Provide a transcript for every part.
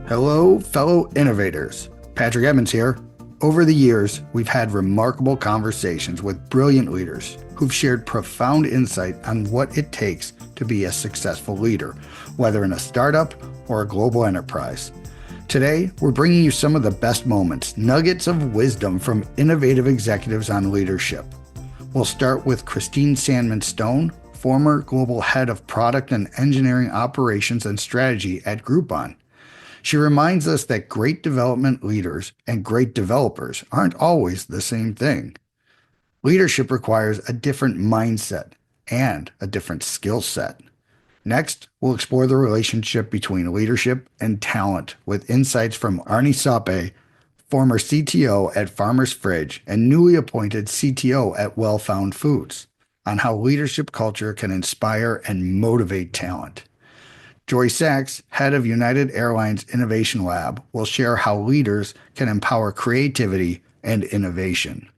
Hello, fellow innovators. Patrick Evans here. Over the years, we've had remarkable conversations with brilliant leaders who've shared profound insight on what it takes to be a successful leader, whether in a startup or a global enterprise. Today, we're bringing you some of the best moments, nuggets of wisdom from innovative executives on leadership. We'll start with Christine Sandman Stone, former global head of product and engineering operations and strategy at Groupon. She reminds us that great development leaders and great developers aren't always the same thing. Leadership requires a different mindset and a different skill set. Next, we'll explore the relationship between leadership and talent with insights from Arne Saupe, former CTO at Farmer's Fridge and newly appointed CTO at Well Found Foods, on how leadership culture can inspire and motivate talent. Jorie Sax, head of United Airlines Innovation Lab, will share how leaders can empower creativity and innovation.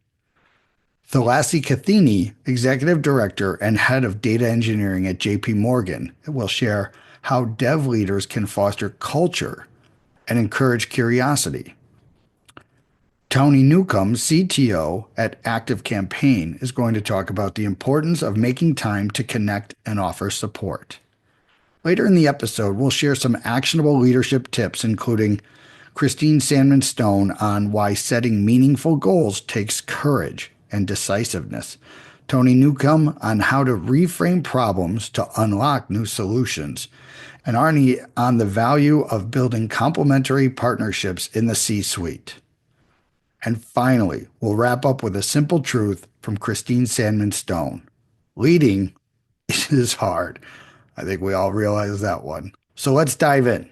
Thulasi Kethini, executive director and head of data engineering at JP Morgan, will share how dev leaders can foster culture and encourage curiosity. Tony Newcome, CTO at Active Campaign, is going to talk about the importance of making time to connect and offer support. Later in the episode, we'll share some actionable leadership tips, including Christine Sandman Stone on why setting meaningful goals takes courage and decisiveness, Tony Newcome on how to reframe problems to unlock new solutions, and Arne on the value of building complementary partnerships in the C-suite. And finally, we'll wrap up with a simple truth from Christine Sandman Stone. Leading is hard. I think we all realize that one. So let's dive in.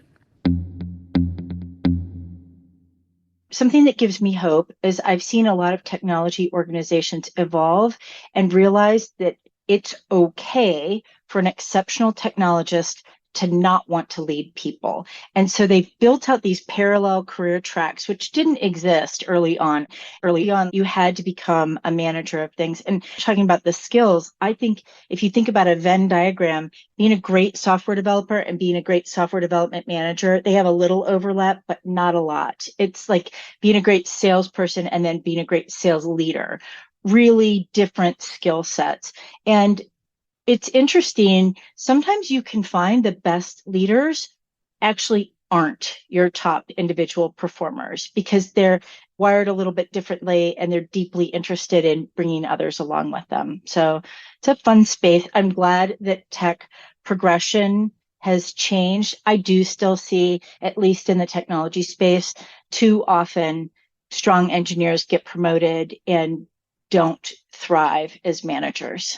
Something that gives me hope is I've seen a lot of technology organizations evolve and realize that it's okay for an exceptional technologist to not want to lead people. And so they've built out these parallel career tracks, which didn't exist early on. Early on, you had to become a manager of things. And talking about the skills, I think if you think about a Venn diagram, being a great software developer and being a great software development manager, they have a little overlap, but not a lot. It's like being a great salesperson and then being a great sales leader. Really different skill sets. And it's interesting. Sometimes you can find the best leaders actually aren't your top individual performers because they're wired a little bit differently and they're deeply interested in bringing others along with them. So it's a fun space. I'm glad that tech progression has changed. I do still see, at least in the technology space, too often strong engineers get promoted and don't thrive as managers.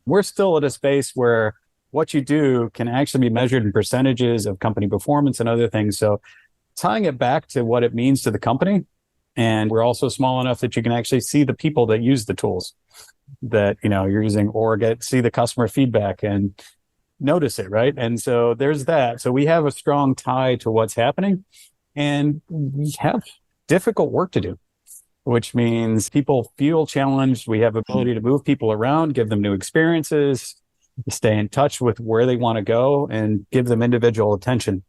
We're still at a space where what you do can actually be measured in percentages of company performance and other things. So tying it back to what it means to the company, and we're also small enough that you can actually see the people that use the tools that you're using, or see the customer feedback and notice it, right? And so there's that. So we have a strong tie to what's happening, and we have difficult work to do, which means people feel challenged. We have ability to move people around, give them new experiences, stay in touch with where they want to go, and give them individual attention.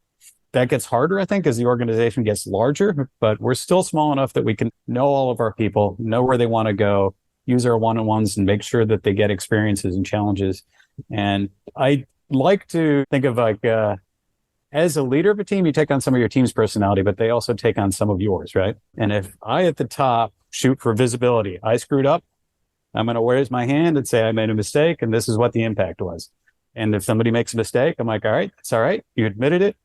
That gets harder, I think, as the organization gets larger, but we're still small enough that we can know all of our people, know where they want to go, use our one-on-ones, and make sure that they get experiences and challenges. And I like to think of as a leader of a team, you take on some of your team's personality, but they also take on some of yours, right? And if I at the top shoot for visibility, I screwed up, I'm going to raise my hand and say I made a mistake and this is what the impact was. And if somebody makes a mistake, I'm like, all right, it's all right. You admitted it.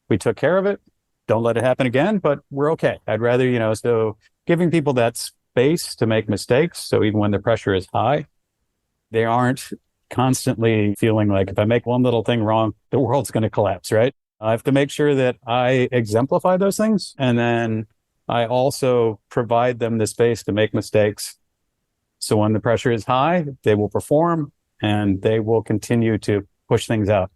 We took care of it. Don't let it happen again, but we're okay. I'd rather, so giving people that space to make mistakes. So even when the pressure is high, they aren't constantly feeling like if I make one little thing wrong, the world's going to collapse, right? I have to make sure that I exemplify those things. And then I also provide them the space to make mistakes. So when the pressure is high, they will perform and they will continue to push things out.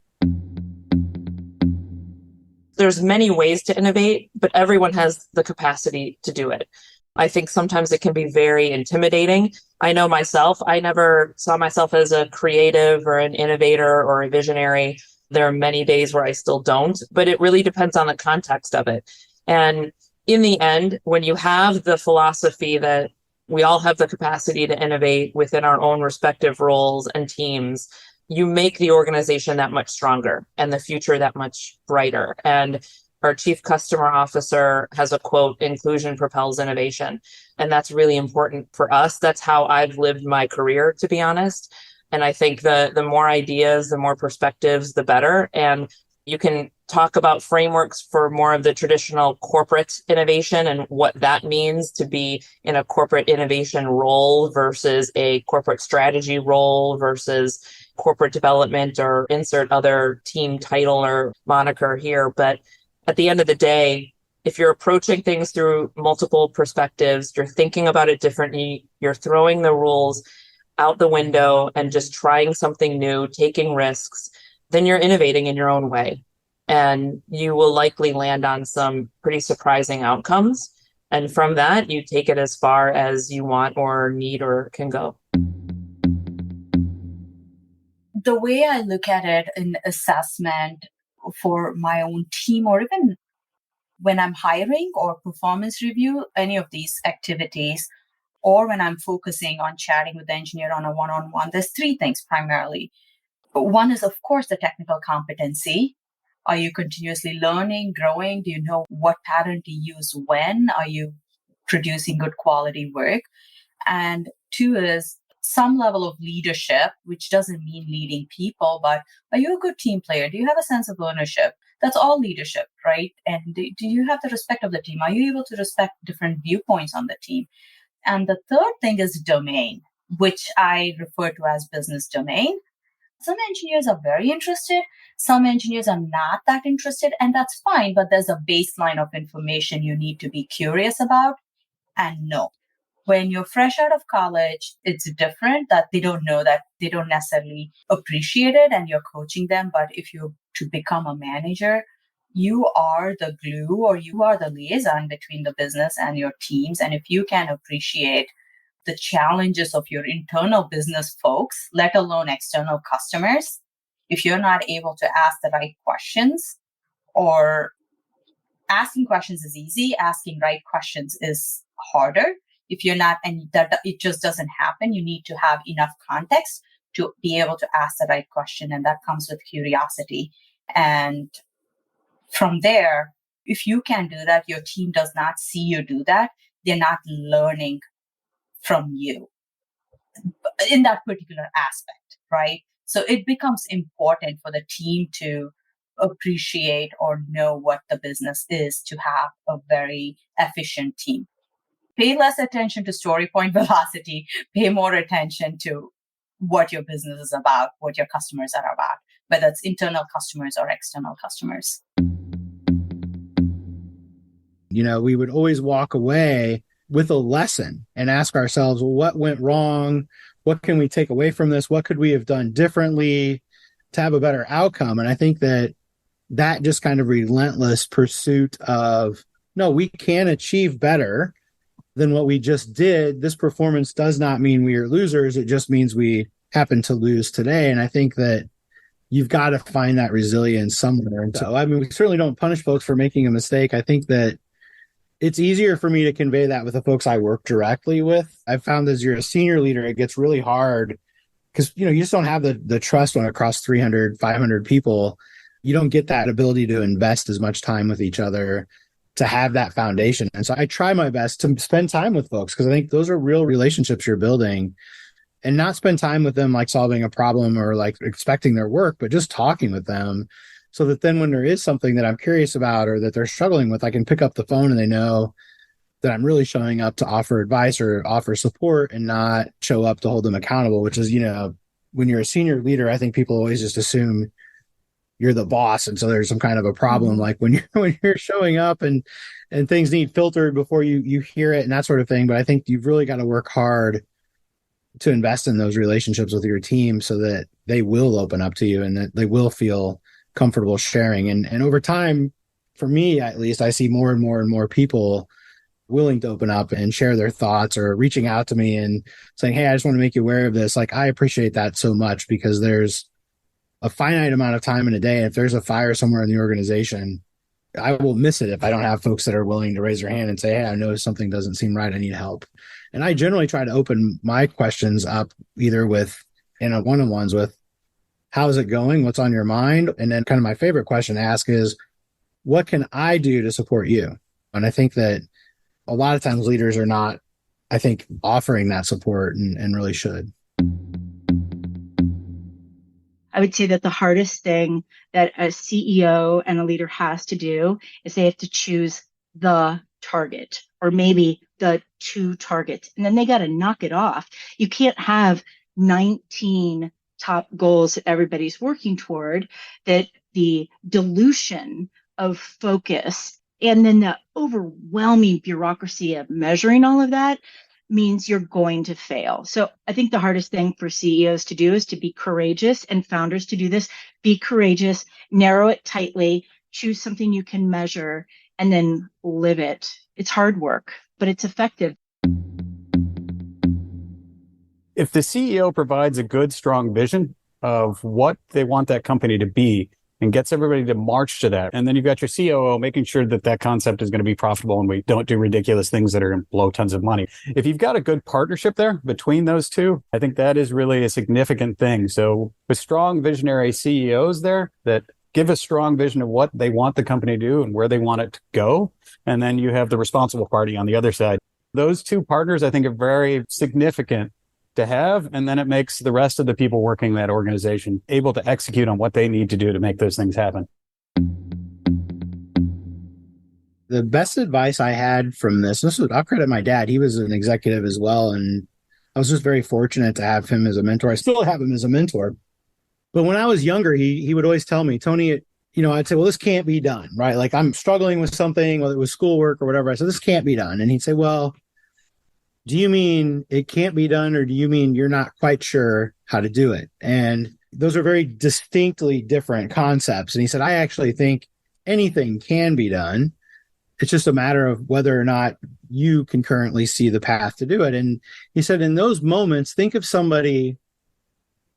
There's many ways to innovate, but everyone has the capacity to do it. I think sometimes it can be very intimidating. I know myself, I never saw myself as a creative or an innovator or a visionary. There are many days where I still don't, but it really depends on the context of it. And in the end, when you have the philosophy that we all have the capacity to innovate within our own respective roles and teams, you make the organization that much stronger and the future that much brighter. And our chief customer officer has a quote, "Inclusion propels innovation." And that's really important for us. That's how I've lived my career, to be honest. And I think the more ideas, the more perspectives, the better. And you can talk about frameworks for more of the traditional corporate innovation and what that means to be in a corporate innovation role versus a corporate strategy role versus corporate development, or insert other team title or moniker here. But at the end of the day, if you're approaching things through multiple perspectives, you're thinking about it differently, you're throwing the rules out the window and just trying something new, taking risks, then you're innovating in your own way. And you will likely land on some pretty surprising outcomes. And from that, you take it as far as you want or need or can go. The way I look at it in assessment for my own team, or even when I'm hiring or performance review, any of these activities, or when I'm focusing on chatting with the engineer on a one-on-one, there's three things primarily. One is, of course, the technical competency. Are you continuously learning, growing? Do you know what pattern to use when? Are you producing good quality work? And two is some level of leadership, which doesn't mean leading people, but are you a good team player? Do you have a sense of ownership? That's all leadership, right? And do you have the respect of the team? Are you able to respect different viewpoints on the team? And the third thing is domain, which I refer to as business domain. Some engineers are very interested. Some engineers are not that interested, and that's fine. But there's a baseline of information you need to be curious about and know. When you're fresh out of college, it's different, that they don't know, that they don't necessarily appreciate it, and you're coaching them. But if you're to become a manager, you are the glue, or you are the liaison between the business and your teams. And if you can appreciate the challenges of your internal business folks, let alone external customers, if you're not able to ask the right questions, or asking questions is easy, asking right questions is harder. If you're not, and that it just doesn't happen, you need to have enough context to be able to ask the right question. And that comes with curiosity. And from there, if you can do that, your team does not see you do that, they're not learning from you in that particular aspect, right? So it becomes important for the team to appreciate or know what the business is to have a very efficient team. Pay less attention to story point velocity, pay more attention to what your business is about, what your customers are about, whether it's internal customers or external customers. We would always walk away with a lesson and ask ourselves, well, what went wrong? What can we take away from this? What could we have done differently to have a better outcome? And I think that just kind of relentless pursuit of, no, we can achieve better than what we just did. This performance does not mean we are losers. It just means we happen to lose today. And I think that you've got to find that resilience somewhere. And so, we certainly don't punish folks for making a mistake. I think that it's easier for me to convey that with the folks I work directly with. I've found as you're a senior leader, it gets really hard because, you just don't have the trust when across 300, 500 people. You don't get that ability to invest as much time with each other, to have that foundation. And so I try my best to spend time with folks, because I think those are real relationships you're building, and not spend time with them like solving a problem or like expecting their work, but just talking with them, so that then when there is something that I'm curious about or that they're struggling with, I can pick up the phone and they know that I'm really showing up to offer advice or offer support, and not show up to hold them accountable, which is, when you're a senior leader, I think people always just assume you're the boss. And so there's some kind of a problem, like when you're showing up and things need filtered before you hear it and that sort of thing. But I think you've really got to work hard to invest in those relationships with your team so that they will open up to you and that they will feel comfortable sharing. And over time, for me, at least, I see more and more and more people willing to open up and share their thoughts or reaching out to me and saying, hey, I just want to make you aware of this. Like, I appreciate that so much because there's a finite amount of time in a day. If there's a fire somewhere in the organization, I will miss it if I don't have folks that are willing to raise their hand and say, hey, I noticed something doesn't seem right. I need help. And I generally try to open my questions up either with in a one-on-ones with, how's it going? What's on your mind? And then kind of my favorite question to ask is, what can I do to support you? And I think that a lot of times leaders are not, I think, offering that support and really should. I would say that the hardest thing that a CEO and a leader has to do is they have to choose the target or maybe the two targets, and then they got to knock it off. You can't have 19 top goals that everybody's working toward, that the dilution of focus and then the overwhelming bureaucracy of measuring all of that means you're going to fail. So I think the hardest thing for CEOs to do is to be courageous, and founders to do this. Be courageous, narrow it tightly, choose something you can measure, and then live it. It's hard work, but it's effective. If the CEO provides a good, strong vision of what they want that company to be and gets everybody to march to that, and then you've got your COO making sure that that concept is going to be profitable and we don't do ridiculous things that are going to blow tons of money. If you've got a good partnership there between those two, I think that is really a significant thing. So with strong visionary CEOs there that give a strong vision of what they want the company to do and where they want it to go, and then you have the responsible party on the other side. Those two partners, I think, are very significant to have, and then it makes the rest of the people working that organization able to execute on what they need to do to make those things happen. The best advice I had from this was, I'll credit my dad. He was an executive as well, and I was just very fortunate to have him as a mentor. I still have him as a mentor. But when I was younger, he would always tell me, Tony, I'd say, well, this can't be done, right? Like, I'm struggling with something, whether it was schoolwork or whatever. I said, this can't be done. And he'd say, well, do you mean it can't be done, or do you mean you're not quite sure how to do it? And those are very distinctly different concepts. And he said, I actually think anything can be done. It's just a matter of whether or not you can currently see the path to do it. And he said, in those moments, think of somebody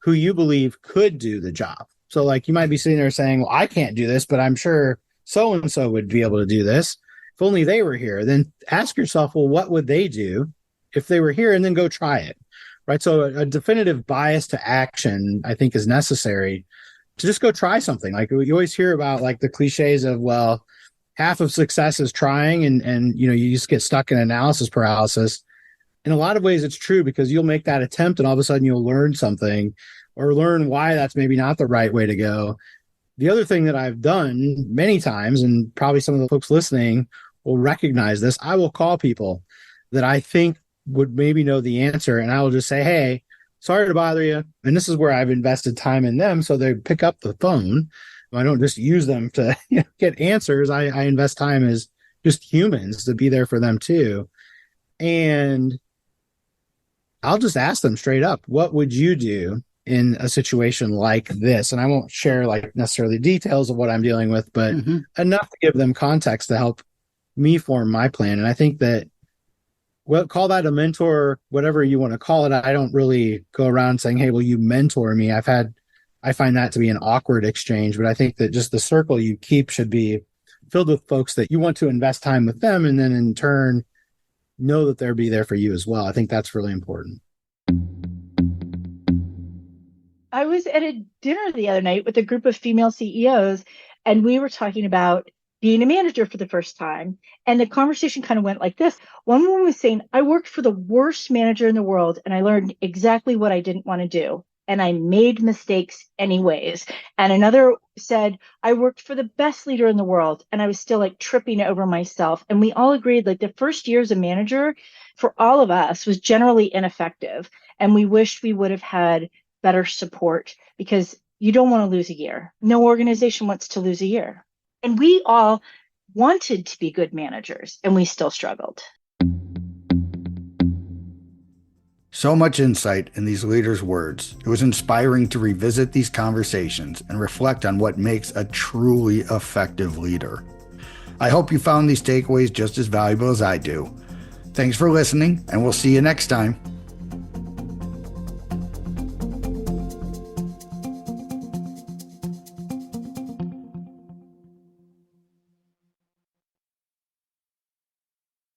who you believe could do the job. So like, you might be sitting there saying, well, I can't do this, but I'm sure so-and-so would be able to do this. If only they were here. Then ask yourself, well, what would they do if they were here? And then go try it, right? So a definitive bias to action, I think, is necessary to just go try something. Like, you always hear about like the cliches of, well, half of success is trying, and you just get stuck in analysis paralysis. In a lot of ways, it's true, because you'll make that attempt and all of a sudden you'll learn something or learn why that's maybe not the right way to go. The other thing that I've done many times, and probably some of the folks listening will recognize this, I will call people that I think would maybe know the answer, and I will just say, hey, sorry to bother you. And this is where I've invested time in them, so they pick up the phone. I don't just use them to get answers. I invest time as just humans to be there for them too. And I'll just ask them straight up, what would you do in a situation like this? And I won't share like necessarily details of what I'm dealing with, but enough to give them context to help me form my plan. And I think that, well, call that a mentor, whatever you want to call it. I don't really go around saying, hey, will you mentor me? I find that to be an awkward exchange, but I think that just the circle you keep should be filled with folks that you want to invest time with them, and then in turn know that they'll be there for you as well. I think that's really important. I was at a dinner the other night with a group of female CEOs, and we were talking about being a manager for the first time. And the conversation kind of went like this. One woman was saying, I worked for the worst manager in the world, and I learned exactly what I didn't want to do. And I made mistakes anyways. And another said, I worked for the best leader in the world, and I was still like tripping over myself. And we all agreed, like, the first year as a manager for all of us was generally ineffective. And we wished we would have had better support, because you don't want to lose a year. No organization wants to lose a year. And we all wanted to be good managers, and we still struggled. So much insight in these leaders' words. It was inspiring to revisit these conversations and reflect on what makes a truly effective leader. I hope you found these takeaways just as valuable as I do. Thanks for listening, and we'll see you next time.